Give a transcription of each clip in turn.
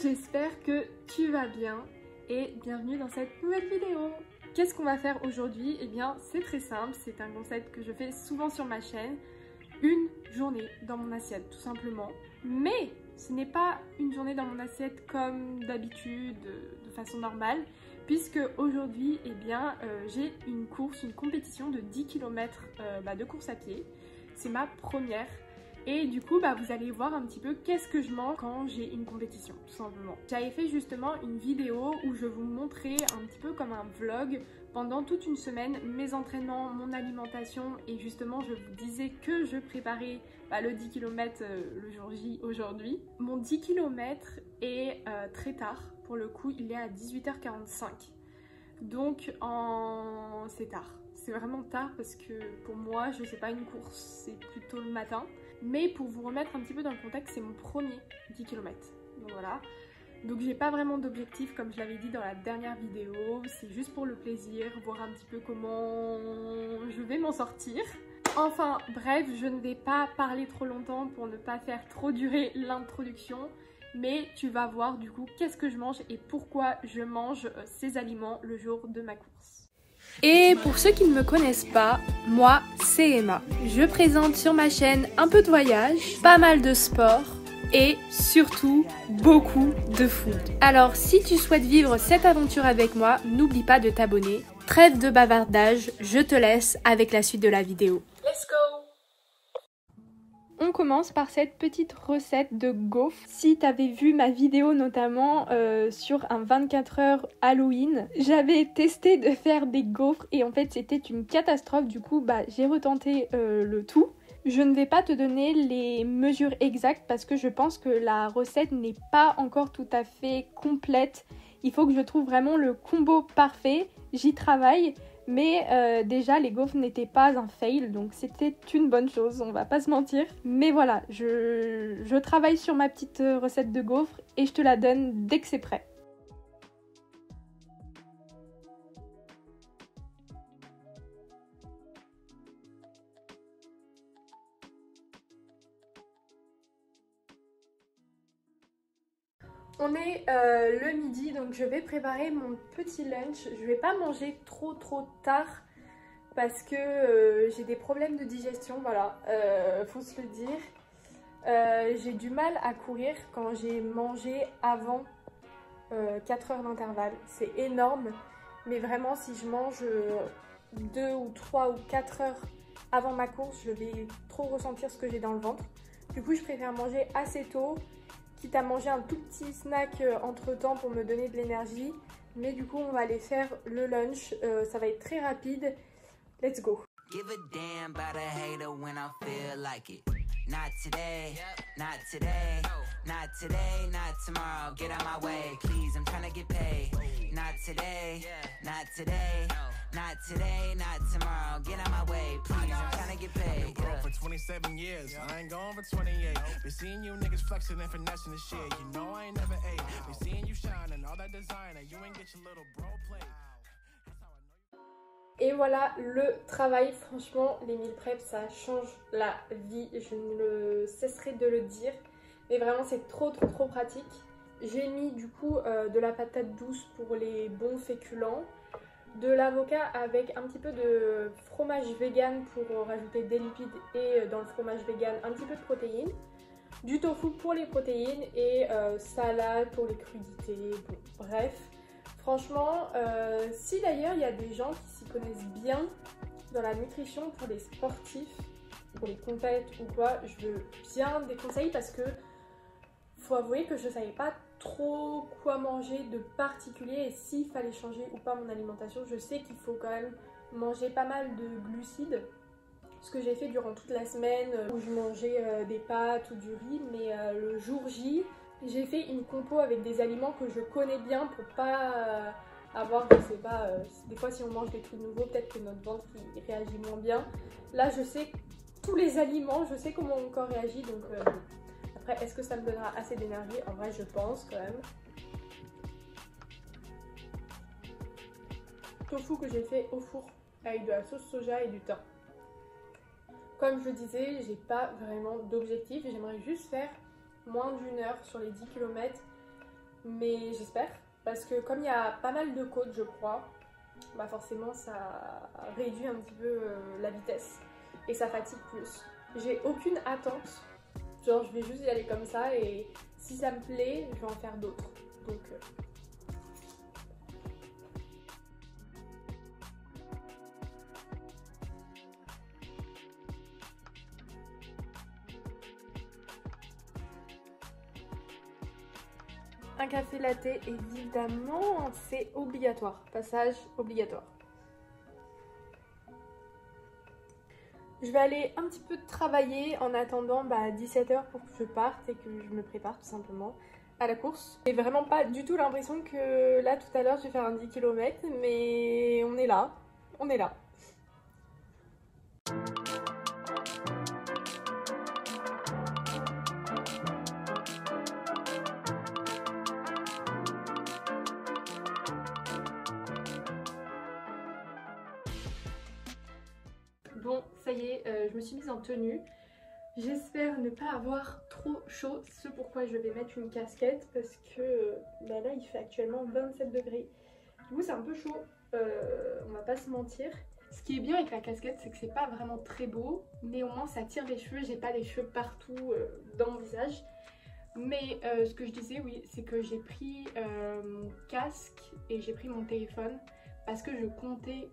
j'espère que tu vas bien et bienvenue dans cette nouvelle vidéo. Qu'est-ce qu'on va faire aujourd'hui? Eh bien c'est très simple, c'est un concept que je fais souvent sur ma chaîne. Une journée dans mon assiette tout simplement. Mais ce n'est pas une journée dans mon assiette comme d'habitude, de façon normale. Puisque aujourd'hui, eh bien, j'ai une compétition de 10 km de course à pied. C'est ma première. Et du coup, vous allez voir un petit peu qu'est-ce que je mange quand j'ai une compétition, tout simplement. J'avais fait justement une vidéo où je vous montrais un petit peu comme un vlog pendant toute une semaine mes entraînements, mon alimentation et justement je vous disais que je préparais le 10 km le jour J aujourd'hui. Mon 10 km est très tard, pour le coup il est à 18h45. Donc c'est tard. C'est vraiment tard parce que pour moi, je sais pas, une course, c'est plutôt le matin. Mais pour vous remettre un petit peu dans le contexte, c'est mon premier 10 km. Donc voilà. Donc j'ai pas vraiment d'objectif comme je l'avais dit dans la dernière vidéo. C'est juste pour le plaisir, voir un petit peu comment je vais m'en sortir. Enfin bref, je ne vais pas parler trop longtemps pour ne pas faire trop durer l'introduction. Mais tu vas voir du coup qu'est-ce que je mange et pourquoi je mange ces aliments le jour de ma course. Et pour ceux qui ne me connaissent pas, moi c'est Emma. Je présente sur ma chaîne un peu de voyage, pas mal de sport et surtout beaucoup de food. Alors si tu souhaites vivre cette aventure avec moi, n'oublie pas de t'abonner. Trêve de bavardage, je te laisse avec la suite de la vidéo. Let's go! On commence par cette petite recette de gaufres. Si tu avais vu ma vidéo notamment sur un 24 heures Halloween, j'avais testé de faire des gaufres et en fait c'était une catastrophe. Du coup j'ai retenté le tout. Je ne vais pas te donner les mesures exactes parce que je pense que la recette n'est pas encore tout à fait complète. Il faut que je trouve vraiment le combo parfait. J'y travaille. Mais déjà les gaufres n'étaient pas un fail, donc c'était une bonne chose, on va pas se mentir. Mais voilà, je travaille sur ma petite recette de gaufres et je te la donne dès que c'est prêt. On est le midi, donc je vais préparer mon petit lunch. Je vais pas manger trop tard parce que j'ai des problèmes de digestion, voilà, faut se le dire. J'ai du mal à courir quand j'ai mangé avant 4 heures d'intervalle. C'est énorme, mais vraiment si je mange 2 ou 3 ou 4 heures avant ma course, je vais trop ressentir ce que j'ai dans le ventre. Du coup, je préfère manger assez tôt, quitte à manger un tout petit snack entre temps pour me donner de l'énergie. Mais du coup on va aller faire le lunch, ça va être très rapide. Let's go. Give a damn about a hater when I feel like it. Not today, not today, not today, not tomorrow. Get out my way, please, I'm trying to get paid. Not today, not today, not today, not tomorrow. Get out my way, please, I'm trying to get paid. I've been broke for 27 years, I ain't going for 28. Been seeing you niggas flexing and finessing the shit. You know I ain't never ate. Been seeing you shine and all that designer. You ain't get your little bro play. Et voilà le travail, franchement les meal prep ça change la vie, je ne le cesserai de le dire, mais vraiment c'est trop pratique. J'ai mis du coup de la patate douce pour les bons féculents, de l'avocat avec un petit peu de fromage vegan pour rajouter des lipides et dans le fromage vegan un petit peu de protéines, du tofu pour les protéines et salade pour les crudités, bon, bref. Franchement, si d'ailleurs il y a des gens qui s'y connaissent bien dans la nutrition pour les sportifs, pour les compètes ou quoi, je veux bien des conseils parce que faut avouer que je savais pas trop quoi manger de particulier et s'il fallait changer ou pas mon alimentation. Je sais qu'il faut quand même manger pas mal de glucides, ce que j'ai fait durant toute la semaine où je mangeais des pâtes ou du riz, mais le jour J, j'ai fait une compo avec des aliments que je connais bien pour pas avoir, je sais pas, des fois si on mange des trucs nouveaux, peut-être que notre ventre il réagit moins bien. Là je sais tous les aliments, je sais comment mon corps réagit, donc après est-ce que ça me donnera assez d'énergie? En vrai je pense quand même. Tofu que j'ai fait au four avec de la sauce soja et du thym. Comme je le disais, j'ai pas vraiment d'objectif, j'aimerais juste faire moins d'1 heure sur les 10 km mais j'espère. Parce que comme il y a pas mal de côtes, je crois, bah forcément ça réduit un petit peu la vitesse et ça fatigue plus. J'ai aucune attente, genre je vais juste y aller comme ça et si ça me plaît, je vais en faire d'autres. Donc un café latte, évidemment, c'est obligatoire. Passage obligatoire. Je vais aller un petit peu travailler en attendant 17h pour que je parte et que je me prépare tout simplement à la course. J'ai vraiment pas du tout l'impression que là tout à l'heure je vais faire un 10 km, mais on est là, on est là. Bon, ça y est, je me suis mise en tenue. J'espère ne pas avoir trop chaud, c'est pourquoi je vais mettre une casquette parce que là il fait actuellement 27 degrés. Du coup c'est un peu chaud, on va pas se mentir. Ce qui est bien avec la casquette, c'est que c'est pas vraiment très beau, mais au moins ça tire les cheveux, j'ai pas les cheveux partout dans mon visage. Mais ce que je disais, oui, c'est que j'ai pris mon casque et j'ai pris mon téléphone parce que je comptais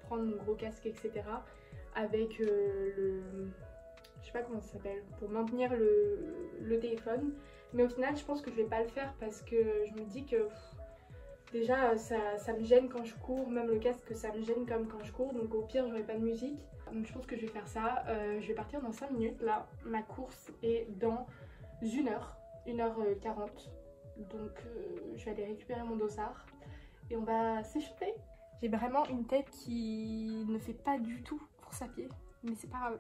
prendre mon gros casque, etc. avec le... je sais pas comment ça s'appelle, pour maintenir le téléphone. Mais au final, je pense que je vais pas le faire parce que je me dis que déjà ça me gêne quand je cours, même le casque ça me gêne comme quand je cours, donc au pire j'aurai pas de musique. Donc je pense que je vais faire ça. Je vais partir dans 5 minutes là, ma course est dans 1h40. Donc je vais aller récupérer mon dossard et on va s'échauffer. J'ai vraiment une tête qui ne fait pas du tout course à pied, mais c'est pas grave.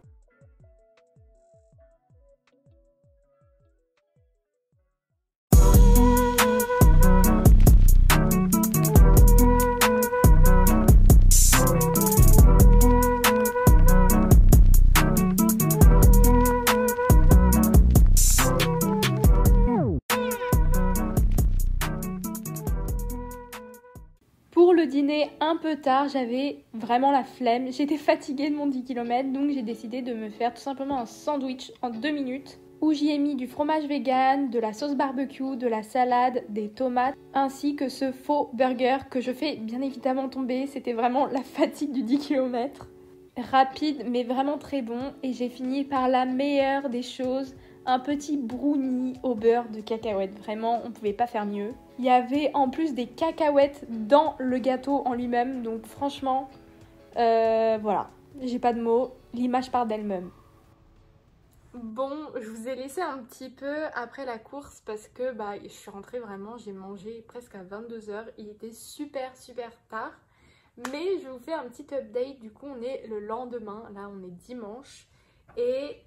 Pour le dîner un peu tard, j'avais vraiment la flemme. J'étais fatiguée de mon 10 km, donc j'ai décidé de me faire tout simplement un sandwich en 2 minutes où j'y ai mis du fromage vegan, de la sauce barbecue, de la salade, des tomates, ainsi que ce faux burger que je fais bien évidemment tomber. C'était vraiment la fatigue du 10 km. Rapide mais vraiment très bon, et j'ai fini par la meilleure des choses, un petit brownie au beurre de cacahuètes. Vraiment, on pouvait pas faire mieux. Il y avait en plus des cacahuètes dans le gâteau en lui-même, donc franchement, voilà, j'ai pas de mots, l'image part d'elle-même. Bon, je vous ai laissé un petit peu après la course parce que je suis rentrée vraiment, j'ai mangé presque à 22h, il était super tard. Mais je vous fais un petit update, du coup on est le lendemain, là on est dimanche et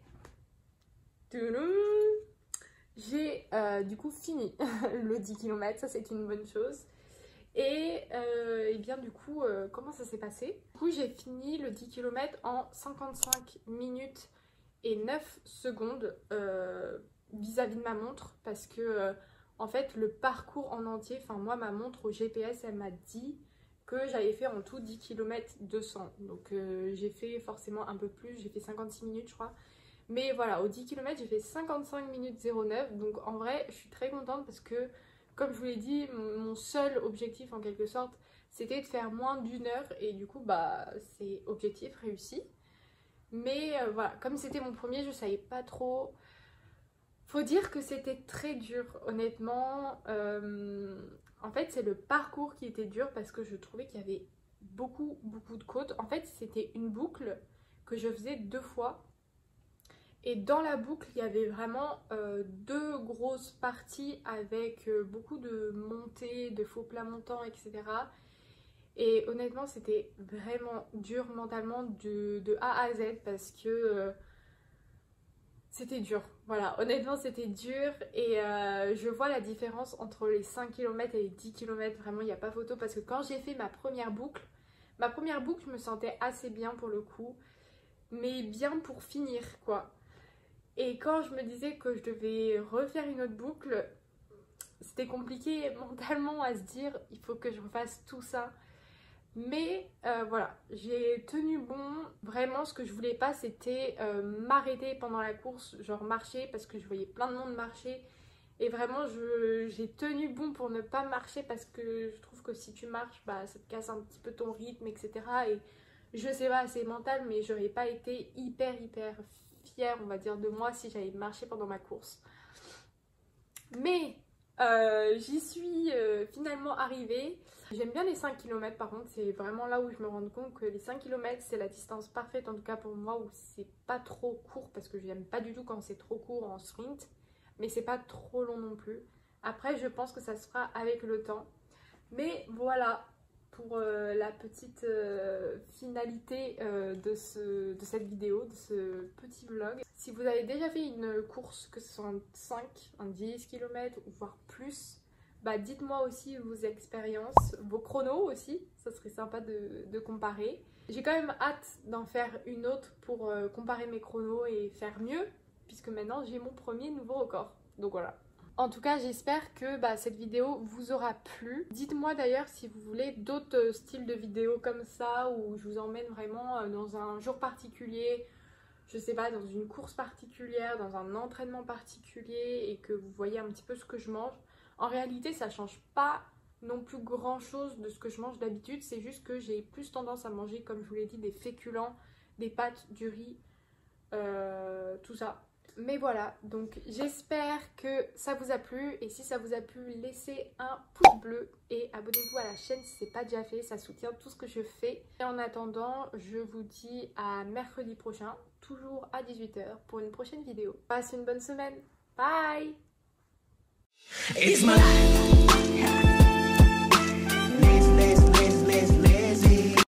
j'ai du coup fini le 10 km, ça c'est une bonne chose. Et bien du coup, comment ça s'est passé? Du coup j'ai fini le 10 km en 55 minutes et 9 secondes vis-à-vis de ma montre parce que en fait le parcours en entier, enfin moi ma montre au GPS elle m'a dit que j'avais fait en tout 10 km 200. Donc j'ai fait forcément un peu plus, j'ai fait 56 minutes je crois. Mais voilà, au 10 km j'ai fait 55 minutes 09. Donc en vrai je suis très contente parce que comme je vous l'ai dit, mon seul objectif en quelque sorte c'était de faire moins d'une heure. Et du coup c'est objectif réussi. Mais voilà, comme c'était mon premier, je savais pas trop. Faut dire que c'était très dur, honnêtement. En fait, c'est le parcours qui était dur parce que je trouvais qu'il y avait beaucoup de côtes. En fait, c'était une boucle que je faisais 2 fois. Et dans la boucle, il y avait vraiment 2 grosses parties avec beaucoup de montées, de faux plats montants, etc. Et honnêtement, c'était vraiment dur mentalement de A à Z parce que c'était dur. Voilà, honnêtement, c'était dur. Et je vois la différence entre les 5 km et les 10 km. Vraiment, il n'y a pas photo parce que quand j'ai fait ma première boucle, je me sentais assez bien pour le coup. Mais bien pour finir, quoi. Et quand je me disais que je devais refaire une autre boucle, c'était compliqué mentalement à se dire il faut que je refasse tout ça. Mais voilà, j'ai tenu bon. Vraiment, ce que je voulais pas, c'était m'arrêter pendant la course, genre marcher, parce que je voyais plein de monde marcher. Et vraiment, j'ai tenu bon pour ne pas marcher, parce que je trouve que si tu marches, bah, ça te casse un petit peu ton rythme, etc. Et je sais pas, c'est mental, mais j'aurais pas été hyper fière, on va dire, de moi si j'avais marché pendant ma course. Mais j'y suis finalement arrivée. J'aime bien les 5 km par contre, c'est vraiment là où je me rends compte que les 5 km c'est la distance parfaite, en tout cas pour moi, où c'est pas trop court, parce que j'aime pas du tout quand c'est trop court en sprint, mais c'est pas trop long non plus. Après je pense que ça se fera avec le temps. Mais voilà pour la petite finalité de cette vidéo, de ce petit vlog. Si vous avez déjà fait une course, que ce soit un 5, un 10 km ou voire plus, bah dites-moi aussi vos expériences, vos chronos aussi, ça serait sympa de comparer. J'ai quand même hâte d'en faire une autre pour comparer mes chronos et faire mieux, puisque maintenant j'ai mon premier nouveau record. Donc voilà. En tout cas, j'espère que cette vidéo vous aura plu. Dites-moi d'ailleurs si vous voulez d'autres styles de vidéos comme ça, où je vous emmène vraiment dans un jour particulier, je sais pas, dans une course particulière, dans un entraînement particulier, et que vous voyez un petit peu ce que je mange. En réalité, ça change pas non plus grand chose de ce que je mange d'habitude, c'est juste que j'ai plus tendance à manger, comme je vous l'ai dit, des féculents, des pâtes, du riz, tout ça. Mais voilà, donc j'espère que ça vous a plu, et si ça vous a plu, laissez un pouce bleu et abonnez-vous à la chaîne si ce n'est pas déjà fait, ça soutient tout ce que je fais. Et en attendant, je vous dis à mercredi prochain, toujours à 18 h pour une prochaine vidéo. Passez une bonne semaine, bye! It's my life.